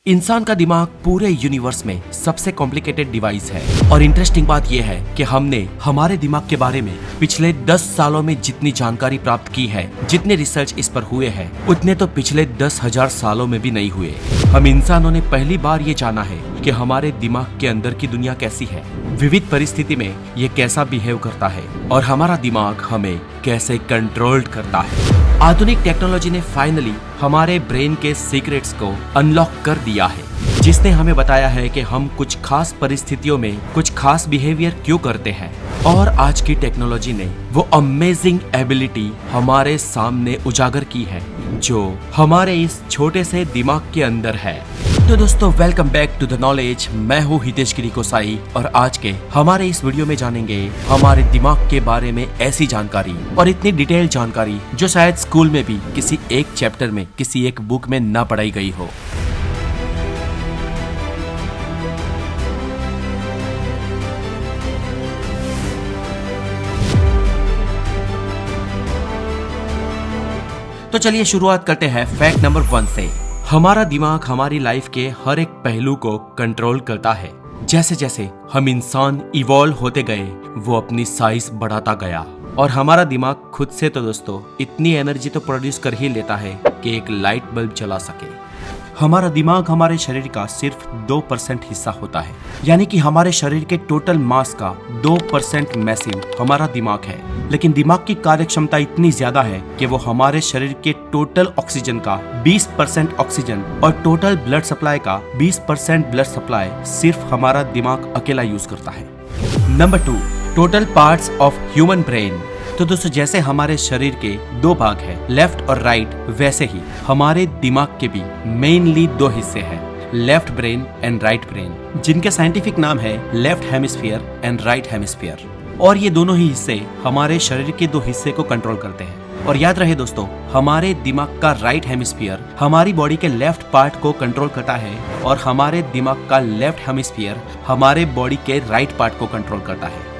इंसान का दिमाग पूरे यूनिवर्स में सबसे कॉम्प्लिकेटेड डिवाइस है और इंटरेस्टिंग बात यह है कि हमने हमारे दिमाग के बारे में पिछले 10 सालों में जितनी जानकारी प्राप्त की है, जितने रिसर्च इस पर हुए हैं, उतने तो पिछले 10,000 सालों में भी नहीं हुए। हम इंसानों ने पहली बार ये जाना है कि हमारे दिमाग के अंदर की दुनिया कैसी है, विविध परिस्थिति में ये कैसा बिहेव करता है और हमारा दिमाग हमें कैसे कंट्रोल करता है। आधुनिक टेक्नोलॉजी ने फाइनली हमारे ब्रेन के सीक्रेट्स को अनलॉक कर दिया है, जिसने हमें बताया है कि हम कुछ खास परिस्थितियों में कुछ खास बिहेवियर क्यों करते हैं। और आज की टेक्नोलॉजी ने वो अमेजिंग एबिलिटी हमारे सामने उजागर की है जो हमारे इस छोटे से दिमाग के अंदर है। तो दोस्तों, welcome back to the knowledge. मैं हूँ हितेश गिरी गोसाई और आज के हमारे इस वीडियो में जानेंगे हमारे दिमाग के बारे में ऐसी जानकारी और इतनी डिटेल जानकारी जो शायद स्कूल में भी किसी एक चैप्टर में, किसी एक बुक में ना पढ़ाई गई हो। तो चलिए शुरुआत करते हैं फैक्ट नंबर 1 से। हमारा दिमाग हमारी लाइफ के हर एक पहलू को कंट्रोल करता है। जैसे जैसे हम इंसान इवॉल्व होते गए, वो अपनी साइज बढ़ाता गया और हमारा दिमाग खुद से तो दोस्तों इतनी एनर्जी तो प्रोड्यूस कर ही लेता है कि एक लाइट बल्ब जला सके। हमारा दिमाग हमारे शरीर का सिर्फ 2% हिस्सा होता है, यानी कि हमारे शरीर के टोटल मास का 2% मैसिव हमारा दिमाग है। लेकिन दिमाग की कार्यक्षमता इतनी ज्यादा है कि वो हमारे शरीर के टोटल ऑक्सीजन का 20% ऑक्सीजन और टोटल ब्लड सप्लाई का 20% ब्लड सप्लाई सिर्फ हमारा दिमाग अकेला यूज करता है। Number 2, total parts of human brain. तो दोस्तों, जैसे हमारे शरीर के 2 भाग हैं, लेफ्ट और राइट, वैसे ही हमारे दिमाग के भी मेनली 2 हिस्से हैं, left brain and right brain, जिनके साइंटिफिक नाम है left hemisphere and right hemisphere. और ये दोनों ही हिस्से हमारे शरीर के 2 हिस्से को कंट्रोल करते हैं। और याद रहे दोस्तों, हमारे दिमाग का राइट हेमिस्फीयर हमारी बॉडी के लेफ्ट पार्ट को कंट्रोल करता है और हमारे दिमाग का लेफ्ट हेमिस्फीयर हमारे बॉडी के राइट पार्ट को कंट्रोल करता है।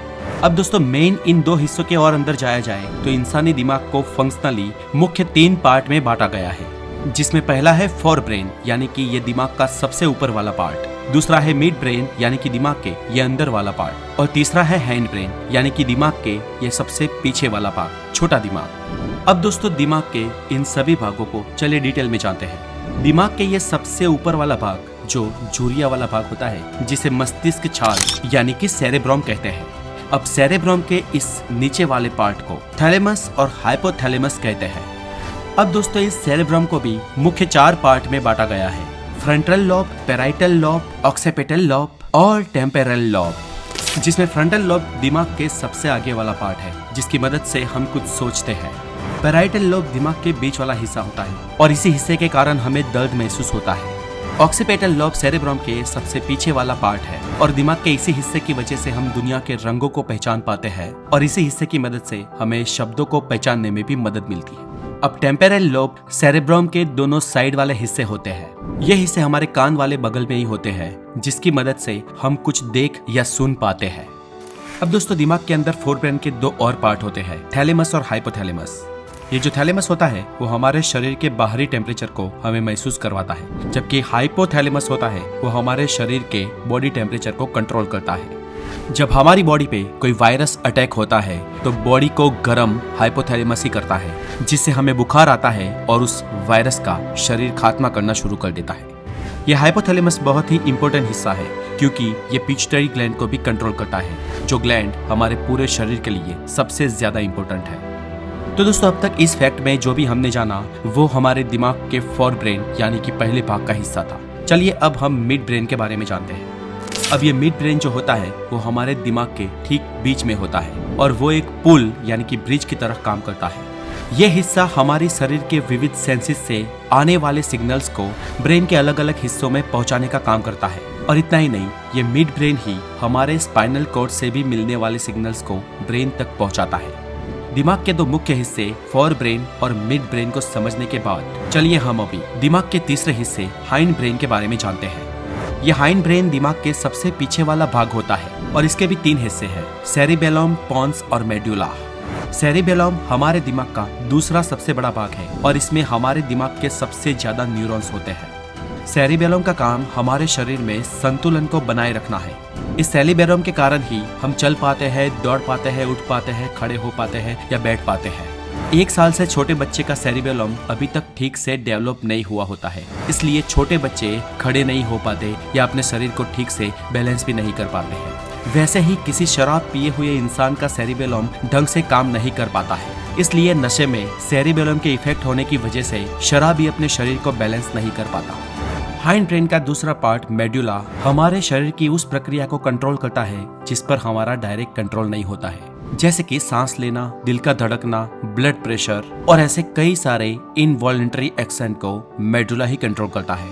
अब दोस्तों, मेन इन 2 हिस्सों के और अंदर जाया जाए तो इंसानी दिमाग को फंक्शनली मुख्य 3 पार्ट में बांटा गया है, जिसमें पहला है फोर ब्रेन, यानी कि ये दिमाग का सबसे ऊपर वाला पार्ट। दूसरा है मिड ब्रेन, यानी कि दिमाग के ये अंदर वाला पार्ट। और तीसरा है हैंड ब्रेन, यानी कि दिमाग के ये सबसे पीछे वाला पार्ट, छोटा दिमाग। अब दोस्तों, दिमाग के इन सभी भागों को चलिए डिटेल में जानते हैं। दिमाग के ये सबसे ऊपर वाला भाग जो झुर्रिया वाला भाग होता है, जिसे मस्तिष्क छाल यानी कि सेरेब्रम कहते हैं। अब सेरेब्रम के इस नीचे वाले पार्ट को थैलेमस और हाइपोथैलेमस कहते हैं। अब दोस्तों, इस सेरेब्रम को भी मुख्य 4 पार्ट में बांटा गया है, frontal lobe, parietal lobe, occipital lobe और टेम्पोरल लॉब। जिसमें फ्रंटल लॉब दिमाग के सबसे आगे वाला पार्ट है, जिसकी मदद से हम कुछ सोचते हैं। पैराइटल लॉब दिमाग के बीच वाला हिस्सा होता है और इसी हिस्से के कारण हमें दर्द महसूस होता है। ऑक्सीपिटल लॉब सेरेब्रम के सबसे पीछे वाला पार्ट है और दिमाग के इसी हिस्से की वजह से हम दुनिया के रंगों को पहचान पाते हैं और इसी हिस्से की मदद से हमें शब्दों को पहचानने में भी मदद मिलती है। अब टेम्पोरल लॉब सेरेब्रम के दोनों साइड वाले हिस्से होते हैं। ये हिस्से हमारे कान वाले बगल में ही होते हैं, जिसकी मदद से हम कुछ देख या सुन पाते हैं। अब दोस्तों, दिमाग के अंदर फोर ब्रेन के 2 और पार्ट होते हैं, थैलेमस और हाइपोथैलेमस। ये जो थैलेमस होता है वो हमारे शरीर के बाहरी टेम्परेचर को हमें महसूस करवाता है, जबकि हाइपोथैलेमस होता है वो हमारे शरीर के बॉडी टेम्परेचर को कंट्रोल करता है। जब हमारी बॉडी पे कोई वायरस अटैक होता है तो बॉडी को गर्म हाइपोथैलेमस ही करता है, जिससे हमें बुखार आता है और उस वायरस का शरीर खात्मा करना शुरू कर देता है। यह हाइपोथैलेमस बहुत ही इंपॉर्टेंट हिस्सा है क्योंकि ये पिट्यूटरी ग्लैंड को भी कंट्रोल करता है, जो ग्लैंड हमारे पूरे शरीर के लिए सबसे ज्यादा इंपॉर्टेंट है। तो दोस्तों, अब तक इस फैक्ट में जो भी हमने जाना वो हमारे दिमाग के फोर ब्रेन यानी कि पहले भाग का हिस्सा था। चलिए अब हम मिड ब्रेन के बारे में जानते हैं। अब ये मिड ब्रेन जो होता है वो हमारे दिमाग के ठीक बीच में होता है और वो एक पुल यानी कि ब्रिज की तरह काम करता है। ये हिस्सा हमारे शरीर के विविध सेंसेस से आने वाले सिग्नल्स को ब्रेन के अलग अलग हिस्सों में पहुंचाने का काम करता है। और इतना ही नहीं, ये मिड ब्रेन ही हमारे स्पाइनल कॉर्ड से भी मिलने वाले सिग्नल्स को ब्रेन तक पहुंचाता है। दिमाग के 2 मुख्य हिस्से फोर ब्रेन और मिड ब्रेन को समझने के बाद चलिए हम अभी दिमाग के तीसरे हिस्से हाइंड ब्रेन के बारे में जानते हैं। यह हाइंड ब्रेन दिमाग के सबसे पीछे वाला भाग होता है और इसके भी 3 हिस्से हैं, सेरिबेलम, पोन्स और मेडुला। सेरिबेलम हमारे दिमाग का दूसरा सबसे बड़ा भाग है और इसमें हमारे दिमाग के सबसे ज्यादा न्यूरॉन्स होते हैं। सेरिबेलम का काम हमारे शरीर में संतुलन को बनाए रखना है। इस सेरिबेलम के कारण ही हम चल पाते हैं, दौड़ पाते हैं, उठ पाते हैं, खड़े हो पाते हैं या बैठ पाते हैं। 1 साल से छोटे बच्चे का सेरिबेलम अभी तक ठीक से डेवलप नहीं हुआ होता है, इसलिए छोटे बच्चे खड़े नहीं हो पाते या अपने शरीर को ठीक से बैलेंस भी नहीं कर पाते हैं। वैसे ही किसी शराब पिए हुए इंसान का सेरिबेलम ढंग से काम नहीं कर पाता है, इसलिए नशे में सेरिबेलम के इफेक्ट होने की वजह से शराबी अपने शरीर को बैलेंस नहीं कर पाता। हाइंड ब्रेन का दूसरा पार्ट मेडुला हमारे शरीर की उस प्रक्रिया को कंट्रोल करता है जिस पर हमारा डायरेक्ट कंट्रोल नहीं होता है, जैसे कि सांस लेना, दिल का धड़कना, ब्लड प्रेशर और ऐसे कई सारे इनवॉलंटरी एक्शन को मेडुला ही कंट्रोल करता है।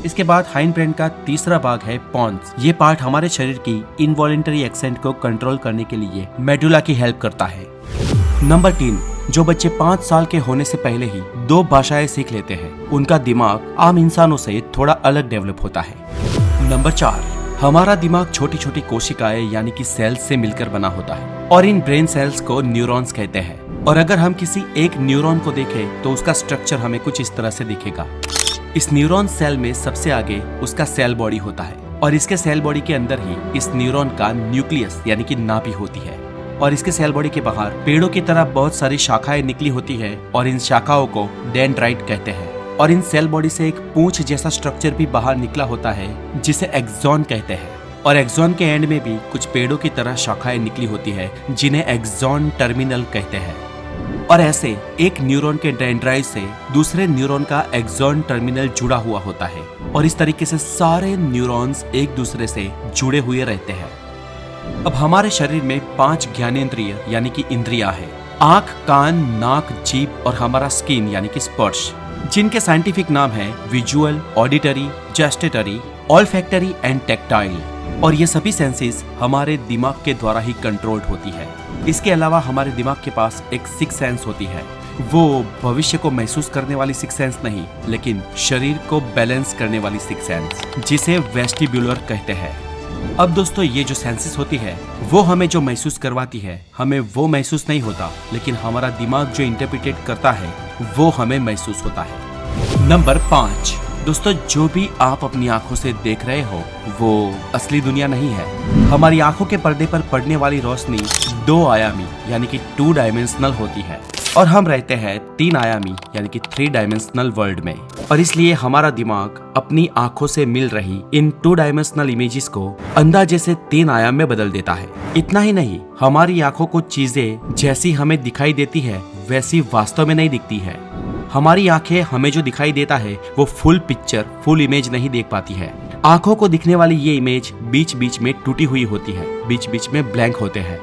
इसके बाद हाइंड ब्रेन का तीसरा भाग है पोन्स। ये पार्ट हमारे शरीर की इनवॉलंटरी एक्शन को कंट्रोल करने के लिए मेडुला की हेल्प करता है। नंबर 3, जो बच्चे 5 साल के होने से पहले ही 2 भाषाएं सीख लेते हैं, उनका दिमाग आम इंसानों से थोड़ा अलग डेवलप होता है। नंबर 4, हमारा दिमाग छोटी छोटी कोशिकाएं यानी कि सेल्स से मिलकर बना होता है और इन ब्रेन सेल्स को न्यूरॉन्स कहते हैं। और अगर हम किसी एक न्यूरॉन को देखें तो उसका स्ट्रक्चर हमें कुछ इस तरह से दिखेगा। इस न्यूरॉन सेल में सबसे आगे उसका सेल बॉडी होता है और इसके सेल बॉडी के अंदर ही इस न्यूरॉन का न्यूक्लियस यानी कि नाभि होती है और इसके सेल बॉडी के बाहर पेड़ों की तरह बहुत सारी शाखाएं निकली होती है और इन शाखाओं को डेंड्राइट कहते हैं। और इन सेल बॉडी से एक पूंछ जैसा स्ट्रक्चर भी बाहर निकला होता है जिसे एक्सॉन कहते हैं और एक्सॉन के एंड में भी कुछ पेड़ों की तरह शाखाएं निकली होती है जिन्हें एक्सॉन टर्मिनल कहते हैं। और ऐसे एक न्यूरॉन के डेंड्राइट से दूसरे न्यूरॉन का एक्सॉन टर्मिनल जुड़ा हुआ होता है और इस तरीके से सारे न्यूरॉन्स एक दूसरे से जुड़े हुए रहते हैं। अब हमारे शरीर में 5 ज्ञानेंद्रिय यानी कि इंद्रियां हैं, आंख, कान, नाक, जीभ और हमारा स्किन यानी कि स्पर्श, जिनके साइंटिफिक नाम है visual, auditory, gustatory, olfactory and tactile. और ये सभी सेंसेस हमारे दिमाग के द्वारा ही कंट्रोल्ड होती है। इसके अलावा हमारे दिमाग के पास एक सिक्स सेंस होती है। वो भविष्य को महसूस करने वाली सिक्स सेंस नहीं, लेकिन शरीर को बैलेंस करने वाली सिक्स सेंस, जिसे वेस्टिब्युलर कहते हैं। अब दोस्तों, ये जो सेंसेस होती है वो हमें जो महसूस करवाती है, हमें वो महसूस नहीं होता, लेकिन हमारा दिमाग जो इंटरप्रिटेट करता है वो हमें महसूस होता है। नंबर 5, दोस्तों, जो भी आप अपनी आंखों से देख रहे हो वो असली दुनिया नहीं है। हमारी आंखों के पर्दे पर पड़ने वाली रोशनी 2 आयामी यानी कि 2 डायमेंशनल होती है और हम रहते हैं 3 आयामी यानी कि 3 डायमेंशनल वर्ल्ड में। और इसलिए हमारा दिमाग अपनी आंखों से मिल रही इन 2 डायमेंशनल इमेजेस को अंदाजे से 3 आयाम में बदल देता है। इतना ही नहीं, हमारी आंखों को चीजें जैसी हमें दिखाई देती है वैसी वास्तव में नहीं दिखती है। हमारी आंखें हमें जो दिखाई देता है वो फुल पिक्चर, फुल इमेज नहीं देख पाती है। आंखों को दिखने वाली ये इमेज बीच बीच में टूटी हुई होती है, बीच बीच में ब्लैंक होते हैं।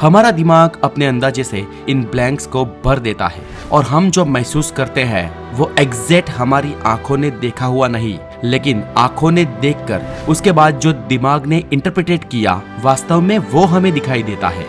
हमारा दिमाग अपने अंदाजे से इन ब्लैंक्स को भर देता है और हम जो महसूस करते हैं वो एग्जैक्ट हमारी आंखों ने देखा हुआ नहीं, लेकिन आंखों ने देखकर उसके बाद जो दिमाग ने इंटरप्रिटेट किया वास्तव में वो हमें दिखाई देता है।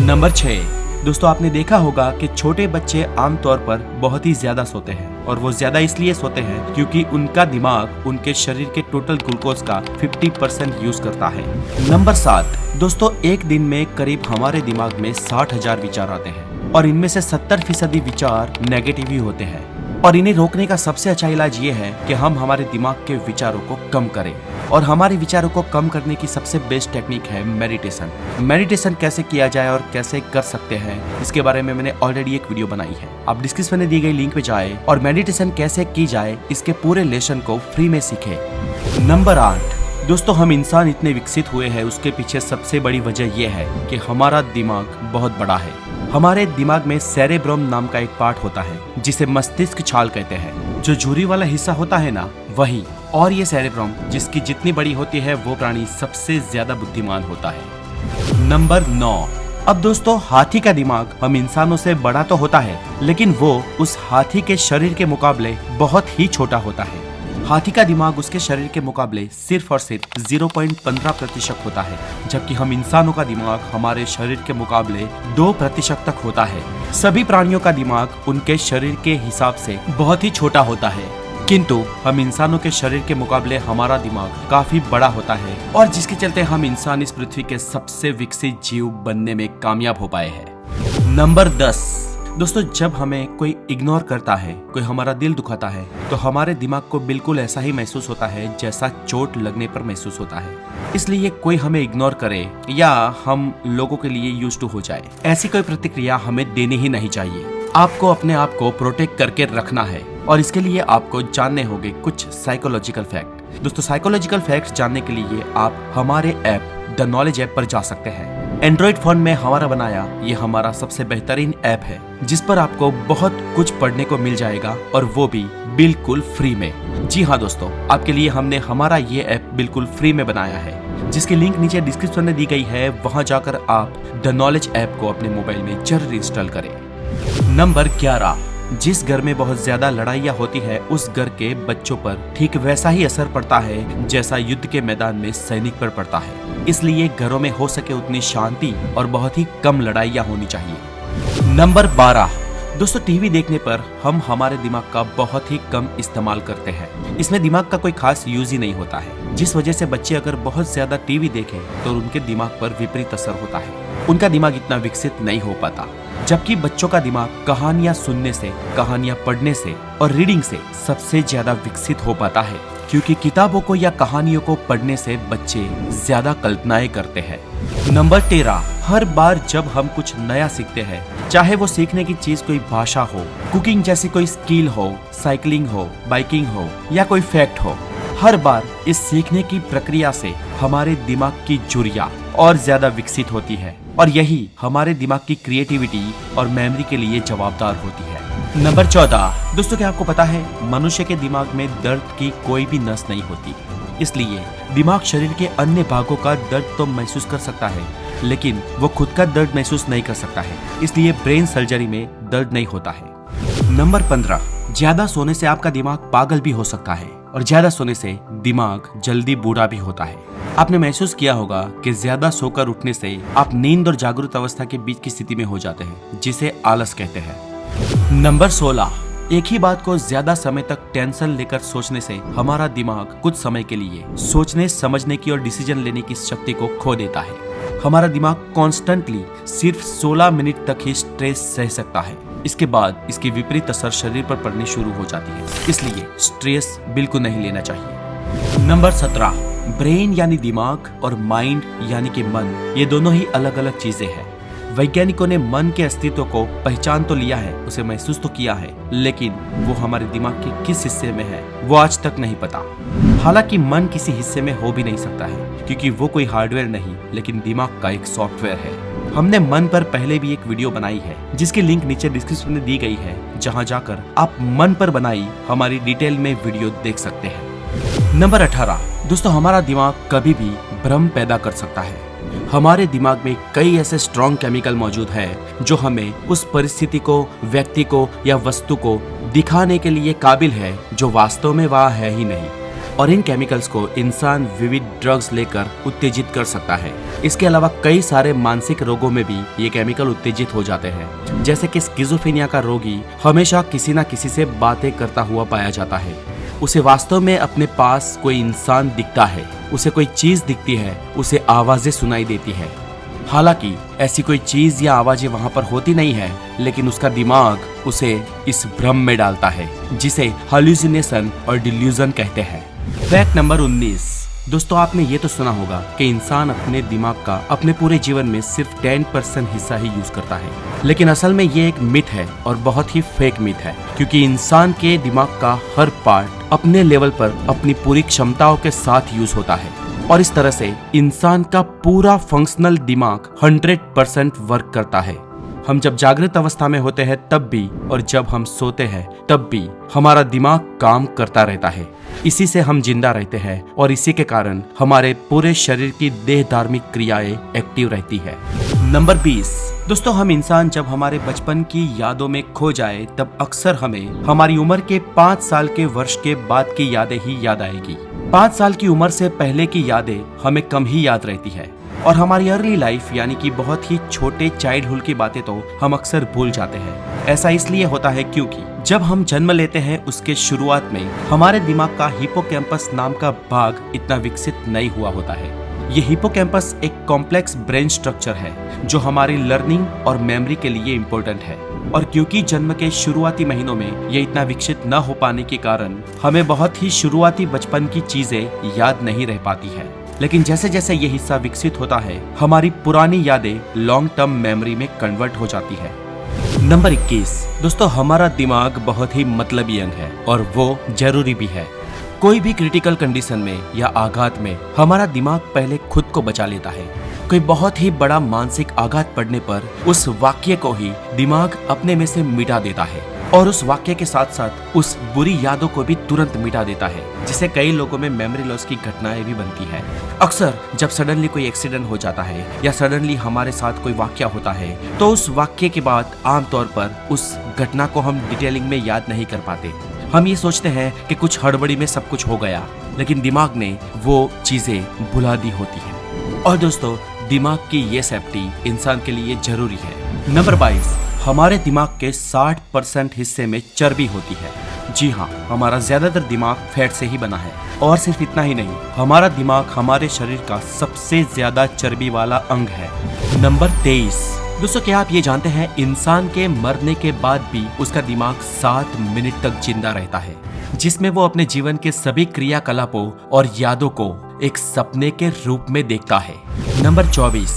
नंबर 6, दोस्तों, आपने देखा होगा कि छोटे बच्चे आमतौर पर बहुत ही ज्यादा सोते हैं और वो ज्यादा इसलिए सोते हैं क्योंकि उनका दिमाग उनके शरीर के टोटल ग्लूकोज का 50% यूज करता है। नंबर 7, दोस्तों, एक दिन में करीब हमारे दिमाग में 60,000 विचार आते हैं और इनमें से 70% विचार नेगेटिव ही होते हैं। और इन्हें रोकने का सबसे अच्छा इलाज ये है कि हम हमारे दिमाग के विचारों को कम करें। और हमारे विचारों को कम करने की सबसे बेस्ट टेक्निक है मेडिटेशन। मेडिटेशन कैसे किया जाए और कैसे कर सकते हैं, इसके बारे में मैंने ऑलरेडी एक वीडियो बनाई है। आप डिस्क्रिप्शन में दी गई लिंक पे जाए और मेडिटेशन कैसे की जाए इसके पूरे लेसन को फ्री में सीखें। नंबर 8, दोस्तों, हम इंसान इतने विकसित हुए हैं उसके पीछे सबसे बड़ी वजह यह है कि हमारा दिमाग बहुत बड़ा है। हमारे दिमाग में सेरेब्रम नाम का एक पार्ट होता है जिसे मस्तिष्क छाल कहते हैं। जो झुर्री वाला हिस्सा होता है ना, वही। और ये सेरेब्रम जिसकी जितनी बड़ी होती है वो प्राणी सबसे ज्यादा बुद्धिमान होता है। नंबर 9, अब दोस्तों, हाथी का दिमाग हम इंसानों से बड़ा तो होता है, लेकिन वो उस हाथी के शरीर के मुकाबले बहुत ही छोटा होता है। हाथी का दिमाग उसके शरीर के मुकाबले सिर्फ और सिर्फ 0.15% होता है, जबकि हम इंसानों का दिमाग हमारे शरीर के मुकाबले 2% तक होता है। सभी प्राणियों का दिमाग उनके शरीर के हिसाब से बहुत ही छोटा होता है, किंतु हम इंसानों के शरीर के मुकाबले हमारा दिमाग काफी बड़ा होता है और जिसके चलते हम इंसान इस पृथ्वी के सबसे विकसित जीव बनने में कामयाब हो पाए हैं। नंबर 10, दोस्तों, जब हमें कोई इग्नोर करता है, कोई हमारा दिल दुखाता है, तो हमारे दिमाग को बिल्कुल ऐसा ही महसूस होता है जैसा चोट लगने पर महसूस होता है। इसलिए कोई हमें इग्नोर करे या हम लोगों के लिए यूज्ड टू हो जाए, ऐसी कोई प्रतिक्रिया हमें देनी ही नहीं चाहिए। आपको अपने आप को प्रोटेक्ट करके रखना है और इसके लिए आपको जानने होंगे कुछ साइकोलॉजिकल फैक्ट। दोस्तों, साइकोलॉजिकल फैक्ट जानने के लिए आप हमारे ऐप द नॉलेज ऐप पर जा सकते हैं। एंड्रॉइड फोन में हमारा बनाया ये हमारा सबसे बेहतरीन ऐप है, जिस पर आपको बहुत कुछ पढ़ने को मिल जाएगा और वो भी बिल्कुल फ्री में। जी हाँ दोस्तों, आपके लिए हमने हमारा ये ऐप बिल्कुल फ्री में बनाया है, जिसकी लिंक नीचे डिस्क्रिप्शन में दी गई है। वहां जाकर आप द नॉलेज ऐप को अपने मोबाइल में जरूर इंस्टॉल करें। नंबर 11, जिस घर में बहुत ज्यादा लड़ाइयाँ होती है उस घर के बच्चों पर ठीक वैसा ही असर पड़ता है जैसा युद्ध के मैदान में सैनिक पर पड़ता है। इसलिए घरों में हो सके उतनी शांति और बहुत ही कम लड़ाइयाँ होनी चाहिए। नंबर 12, दोस्तों, टीवी देखने पर हम हमारे दिमाग का बहुत ही कम इस्तेमाल करते हैं। इसमें दिमाग का कोई खास यूज ही नहीं होता है, जिस वजह से बच्चे अगर बहुत ज्यादा टीवी देखें तो उनके दिमाग पर विपरीत असर होता है। उनका दिमाग इतना विकसित नहीं हो पाता, जबकि बच्चों का दिमाग कहानियां सुनने से, कहानियां पढ़ने से और रीडिंग से सबसे ज्यादा विकसित हो पाता है, क्योंकि किताबों को या कहानियों को पढ़ने से बच्चे ज्यादा कल्पनाएं करते हैं। नंबर 13, हर बार जब हम कुछ नया सीखते हैं, चाहे वो सीखने की चीज कोई भाषा हो, कुकिंग जैसी कोई स्किल हो, साइकिलिंग हो, बाइकिंग हो या कोई फैक्ट हो, हर बार इस सीखने की प्रक्रिया से हमारे दिमाग की झुर्रियां और ज्यादा विकसित होती है और यही हमारे दिमाग की क्रिएटिविटी और मेमोरी के लिए जवाबदार होती है। नंबर 14, दोस्तों, क्या आपको पता है मनुष्य के दिमाग में दर्द की कोई भी नस नहीं होती, इसलिए दिमाग शरीर के अन्य भागों का दर्द तो महसूस कर सकता है, लेकिन वो खुद का दर्द महसूस नहीं कर सकता है, इसलिए ब्रेन सर्जरी में दर्द नहीं होता है। नंबर 15, ज्यादा सोने से आपका दिमाग पागल भी हो सकता है और ज्यादा सोने से दिमाग जल्दी बूढ़ा भी होता है। आपने महसूस किया होगा कि ज्यादा सोकर उठने से आप नींद और जागरूक अवस्था के बीच की स्थिति में हो जाते हैं, जिसे आलस कहते हैं। नंबर 16, एक ही बात को ज्यादा समय तक टेंशन लेकर सोचने से हमारा दिमाग कुछ समय के लिए सोचने, समझने की और डिसीजन लेने की शक्ति को खो देता है। हमारा दिमाग कॉन्स्टेंटली सिर्फ 16 मिनट तक ही स्ट्रेस सह सकता है, इसके बाद इसकी विपरीत असर शरीर पर पड़नी शुरू हो जाती है, इसलिए स्ट्रेस बिल्कुल नहीं लेना चाहिए। नंबर 17, ब्रेन यानी दिमाग और माइंड यानी कि मन, ये दोनों ही अलग अलग चीजें हैं। वैज्ञानिकों ने मन के अस्तित्व को पहचान तो लिया है, उसे महसूस तो किया है, लेकिन वो हमारे दिमाग के किस हिस्से में है वो आज तक नहीं पता। हालांकि मन किसी हिस्से में हो भी नहीं सकता है, क्योंकि वो कोई हार्डवेयर नहीं लेकिन दिमाग का एक सॉफ्टवेयर है। हमने मन पर पहले भी एक वीडियो बनाई है, जिसकी लिंक नीचे डिस्क्रिप्शन में दी गई है, जहां जाकर आप मन पर बनाई हमारी डिटेल में वीडियो देख सकते हैं। नंबर 18, दोस्तों, हमारा दिमाग कभी भी भ्रम पैदा कर सकता है। हमारे दिमाग में कई ऐसे स्ट्रॉन्ग केमिकल मौजूद हैं जो हमें उस परिस्थिति को, व्यक्ति को या वस्तु को दिखाने के लिए काबिल है जो वास्तव में वह है ही नहीं, और इन केमिकल्स को इंसान विविध ड्रग्स लेकर उत्तेजित कर सकता है। इसके अलावा कई सारे मानसिक रोगों में भी ये केमिकल उत्तेजित हो जाते हैं, जैसे कि स्किज़ोफ्रेनिया का रोगी हमेशा किसी न किसी से बातें करता हुआ पाया जाता है। उसे वास्तव में अपने पास कोई इंसान दिखता है, उसे कोई चीज दिखती है, उसे आवाजें सुनाई देती है। हालांकि ऐसी कोई चीज या आवाजें वहां पर होती नहीं है, लेकिन उसका दिमाग उसे इस भ्रम में डालता है, जिसे हाल्यूसिनेशन और डिल्यूजन कहते हैं। फैक्ट नंबर 19, दोस्तों, आपने ये तो सुना होगा कि इंसान अपने दिमाग का अपने पूरे जीवन में सिर्फ 10% हिस्सा ही यूज करता है, लेकिन असल में ये एक मिथ है और बहुत ही फेक मिथ है, क्योंकि इंसान के दिमाग का हर पार्ट अपने लेवल पर अपनी पूरी क्षमताओं के साथ यूज होता है और इस तरह से इंसान का पूरा फंक्शनल दिमाग 100% वर्क करता है। हम जब जागृत अवस्था में होते हैं तब भी और जब हम सोते हैं तब भी हमारा दिमाग काम करता रहता है। इसी से हम जिंदा रहते हैं और इसी के कारण हमारे पूरे शरीर की देह धार्मिक क्रियाएं एक्टिव रहती है। नंबर 20, दोस्तों, हम इंसान जब हमारे बचपन की यादों में खो जाए तब अक्सर हमें हमारी उम्र के 5 साल के वर्ष के बाद की यादें ही याद आएगी। 5 साल की उम्र से पहले की यादें हमें कम ही याद रहती है और हमारी अर्ली लाइफ यानी कि बहुत ही छोटे चाइल्डहुड की बातें तो हम अक्सर भूल जाते हैं। ऐसा इसलिए होता है क्योंकि जब हम जन्म लेते हैं उसके शुरुआत में हमारे दिमाग का हिपोकैम्पस नाम का भाग इतना विकसित नहीं हुआ होता है। ये हिपोकैम्पस एक कॉम्प्लेक्स ब्रेन स्ट्रक्चर है जो हमारी लर्निंग और मेमोरी के लिए इम्पोर्टेंट है। और क्योंकि जन्म के शुरुआती महीनों में ये इतना विकसित न हो पाने के कारण हमें बहुत ही शुरुआती बचपन की चीजें याद नहीं रह पाती है। लेकिन जैसे जैसे ये हिस्सा विकसित होता है हमारी पुरानी यादें लॉन्ग टर्म मेमोरी में कन्वर्ट हो जाती है। नंबर 21 दोस्तों, हमारा दिमाग बहुत ही मतलबी अंग है और वो जरूरी भी है। कोई भी क्रिटिकल कंडीशन में या आघात में हमारा दिमाग पहले खुद को बचा लेता है। कोई बहुत ही बड़ा मानसिक आघात पड़ने पर उस वाक्य को ही दिमाग अपने में से मिटा देता है और उस वाक्य के साथ साथ उस बुरी यादों को भी तुरंत मिटा देता है, जिससे कई लोगों में मेमोरी लॉस की घटनाएं भी बनती है। अक्सर जब सडनली कोई एक्सीडेंट हो जाता है या सडनली हमारे साथ कोई वाक्य होता है तो उस वाक्य के बाद आमतौर पर उस घटना को हम डिटेलिंग में याद नहीं कर पाते। हम ये सोचते हैं कि कुछ हड़बड़ी में सब कुछ हो गया, लेकिन दिमाग ने वो चीजें भुला दी होती है। और दोस्तों, दिमाग की ये सेफ्टी इंसान के लिए जरूरी है। नंबर 22, हमारे दिमाग के 60% हिस्से में चर्बी होती है। जी हाँ, हमारा ज्यादातर दिमाग फैट से ही बना है। और सिर्फ इतना ही नहीं, हमारा दिमाग हमारे शरीर का सबसे ज्यादा चर्बी वाला अंग है। नंबर 23 दोस्तों, क्या आप ये जानते हैं इंसान के मरने के बाद भी उसका दिमाग 7 मिनट तक जिंदा रहता है, जिसमें वो अपने जीवन के सभी क्रियाकलापों और यादों को एक सपने के रूप में देखता है। नंबर 24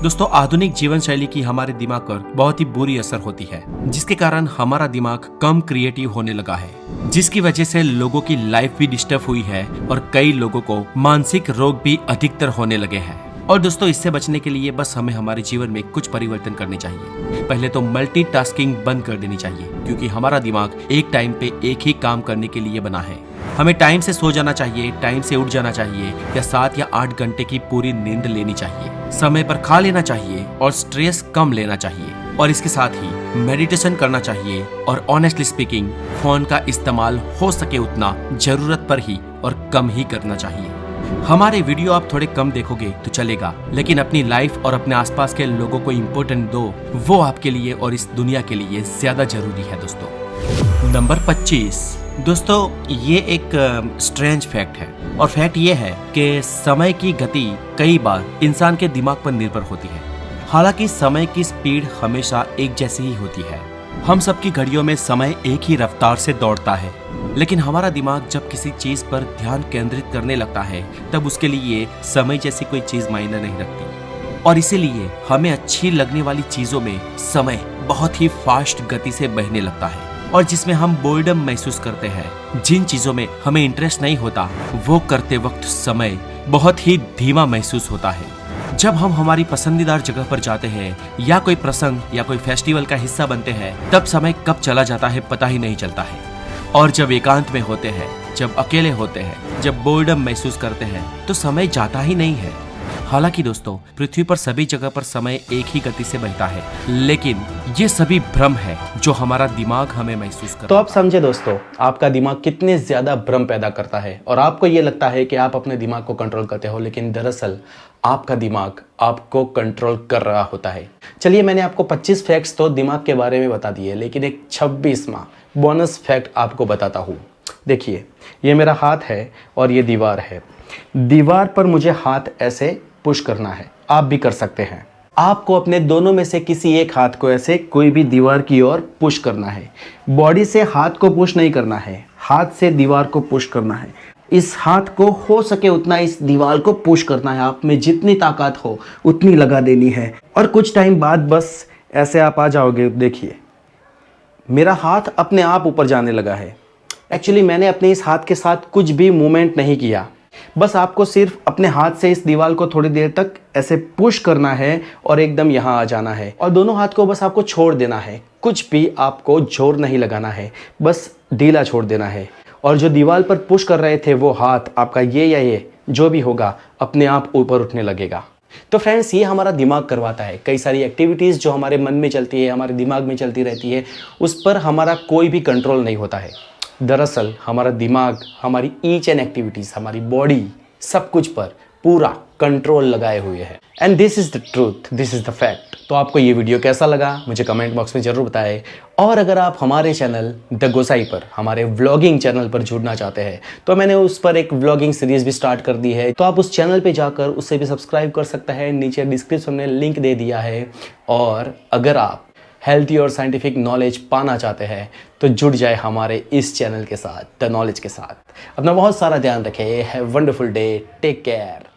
दोस्तों, आधुनिक जीवन शैली की हमारे दिमाग पर बहुत ही बुरी असर होती है, जिसके कारण हमारा दिमाग कम क्रिएटिव होने लगा है, जिसकी वजह से लोगों की लाइफ भी डिस्टर्ब हुई है और कई लोगों को मानसिक रोग भी अधिकतर होने लगे हैं। और दोस्तों, इससे बचने के लिए बस हमें हमारे जीवन में कुछ परिवर्तन करने चाहिए। पहले तो मल्टीटास्किंग बंद कर देनी चाहिए, क्योंकि हमारा दिमाग एक टाइम पे एक ही काम करने के लिए बना है। हमें टाइम से सो जाना चाहिए, टाइम से उठ जाना चाहिए या 7 या 8 घंटे की पूरी नींद लेनी चाहिए। समय पर खा लेना चाहिए और स्ट्रेस कम लेना चाहिए। और इसके साथ ही मेडिटेशन करना चाहिए और ऑनेस्टली स्पीकिंग फोन का इस्तेमाल हो सके उतना जरूरत पर ही और कम ही करना चाहिए। हमारे वीडियो आप थोड़े कम देखोगे तो चलेगा, लेकिन अपनी लाइफ और अपने आसपास के लोगों को इम्पोर्टेंट दो, वो आपके लिए और इस दुनिया के लिए ज्यादा जरूरी है दोस्तों। नंबर 25 दोस्तों, ये एक स्ट्रेंज फैक्ट है और फैक्ट ये है कि समय की गति कई बार इंसान के दिमाग पर निर्भर होती है। हालांकि समय की स्पीड हमेशा एक जैसी ही होती है। हम सबकी घड़ियों में समय एक ही रफ्तार से दौड़ता है, लेकिन हमारा दिमाग जब किसी चीज पर ध्यान केंद्रित करने लगता है तब उसके लिए समय जैसी कोई चीज मायने नहीं रखती। और इसीलिए हमें अच्छी लगने वाली चीजों में समय बहुत ही फास्ट गति से बहने लगता है, और जिसमें हम बोर्डम महसूस करते हैं। जिन चीजों में हमें इंटरेस्ट नहीं होता वो करते वक्त समय बहुत ही धीमा महसूस होता है। जब हम हमारी पसंदीदार जगह पर जाते हैं या कोई प्रसंग या कोई फेस्टिवल का हिस्सा बनते हैं, तब समय कब चला जाता है पता ही नहीं चलता है। और जब एकांत में होते हैं, जब अकेले होते हैं, जब बोर्डम महसूस करते हैं तो समय जाता ही नहीं है। हालांकि दोस्तों, पृथ्वी पर सभी जगह पर समय एक ही गति से बहता है, लेकिन ये सभी भ्रम है जो हमारा दिमाग हमें महसूस करता है। तो आप समझे दोस्तों, आपका दिमाग कितने ज्यादा भ्रम पैदा करता है और आपको ये लगता है कि आप अपने दिमाग को कंट्रोल करते हो, लेकिन दरअसल आपका दिमाग आपको कंट्रोल कर रहा होता है। चलिए, मैंने आपको 25 फैक्ट्स तो दिमाग के बारे में बता दिए, लेकिन एक 26वां बोनस फैक्ट आपको बताता हूँ। देखिए, ये मेरा हाथ है और ये दीवार है। दीवार पर मुझे हाथ ऐसे पुश करना है, आप भी कर सकते हैं। आपको अपने दोनों में से किसी एक हाथ को ऐसे कोई भी दीवार की ओर पुश करना है। बॉडी से हाथ को पुश नहीं करना है, हाथ से दीवार को पुश करना है। इस हाथ को हो सके उतना इस दीवार को पुश करना है। आप में जितनी ताकत हो उतनी लगा देनी है और कुछ टाइम बाद बस ऐसे आप आ जाओगे। देखिए, मेरा हाथ अपने आप ऊपर जाने लगा है। एक्चुअली मैंने अपने इस हाथ के साथ कुछ भी मूवमेंट नहीं किया, बस आपको सिर्फ अपने हाथ से इस दीवार को थोड़ी देर तक ऐसे पुश करना है और एकदम यहाँ आ जाना है और दोनों हाथ को बस आपको छोड़ देना है। कुछ भी आपको जोर नहीं लगाना है, बस ढीला छोड़ देना है। और जो दीवार पर पुश कर रहे थे वो हाथ आपका ये या ये जो भी होगा अपने आप ऊपर उठने लगेगा। तो फ्रेंड्स, ये हमारा दिमाग करवाता है। कई सारी एक्टिविटीज़ जो हमारे मन में चलती है, हमारे दिमाग में चलती रहती है, उस पर हमारा कोई भी कंट्रोल नहीं होता है। दरअसल हमारा दिमाग हमारी ईच एंड एक्टिविटीज़, हमारी बॉडी, सब कुछ पर पूरा कंट्रोल लगाए हुए है। And this is the truth, this is the fact. तो आपको ये वीडियो कैसा लगा मुझे कमेंट बॉक्स में ज़रूर बताएं। और अगर आप हमारे चैनल द गोसाई पर, हमारे व्लॉगिंग चैनल पर जुड़ना चाहते हैं, तो मैंने उस पर एक व्लॉगिंग सीरीज़ भी स्टार्ट कर दी है, तो आप उस चैनल पे जाकर उससे भी सब्सक्राइब कर सकते हैं। नीचे डिस्क्रिप्शन में लिंक दे दिया है। और अगर आप हेल्थी और साइंटिफिक नॉलेज पाना चाहते हैं तो जुड़ जाए हमारे इस चैनल के साथ, द नॉलेज के साथ। अपना बहुत सारा ध्यान रखें। Have wonderful day, take care.